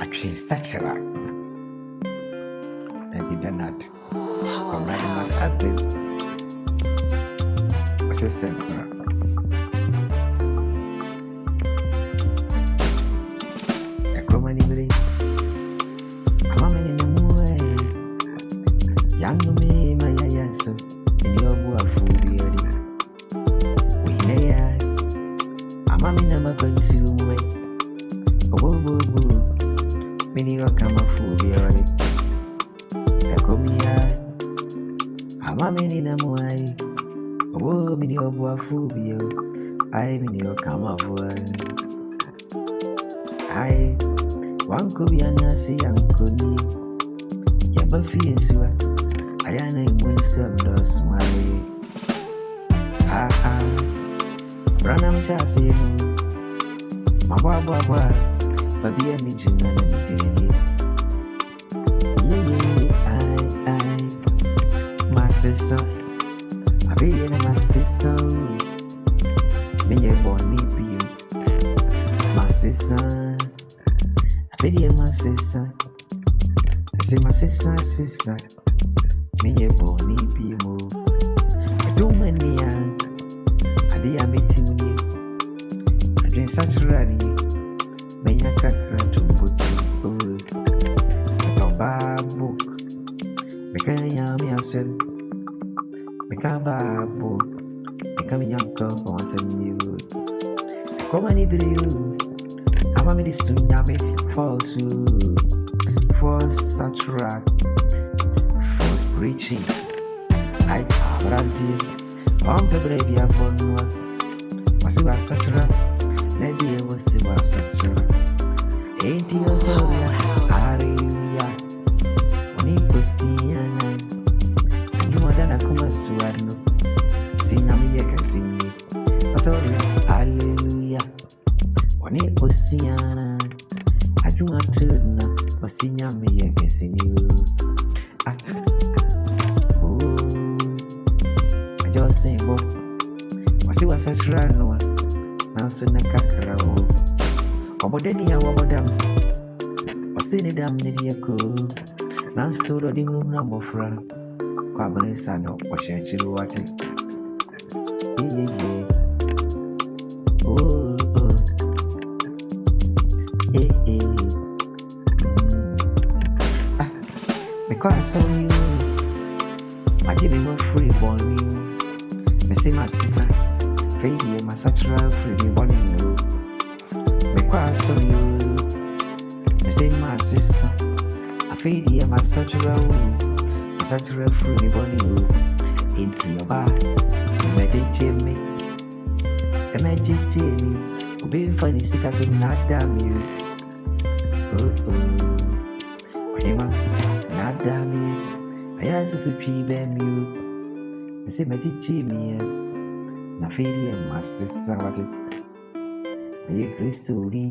Actually, such a lot. Maybe Bernard. Comrade must have been. What's his name? A common English. I'm a man in the moon. Young me, my answer. In your boy, food, we may. I'm a man, I'm a consumer. Oh, many of come a food, I'm a man in a moon. Oh, many of our food, I mean, you come up for I one could be a nasi uncle. Yabba feels you. I am a winsome lost my Branham chassis. My baba, but be a midget and my sister. I be in my sister. Me a born me be my sister. I be in my sister. I say my sister. Me a born me be mo. I do many I be a meeting you. I drink such ready. Me a kakra to put good. A bad book. Me can yam yourself. Me can buy a book. Me come young girl once a new. Come on, you. I'm a medicine, yummy, false, false, such rat, false preaching. I have on the baby, I'm born one. Was you such rat? Maybe it was such rat. 80 years old, hallelujah. When you could see, and you want to come as to no. Sing, I'm here, can sing me. Hallelujah. When it was Siana, I do not turn up, but sing me against you. I just say, Bob, was it was such run? Now, soon a cackra. Oh, but then you are them. Was in a damn idiot cool. Now, so the room number from Carbon Sano, or Shanty water. Because I saw you, my baby was free born you. Me say my sister, baby, my natural free born you. Because I saw you, me say my sister, I feel you, my natural free born you. Into your bar, meditate me, be funny, stick as not damn you. Not damn it. I asked to be them you. I say, my Jimmy, my failure, my sister, what it. Are you Christoli?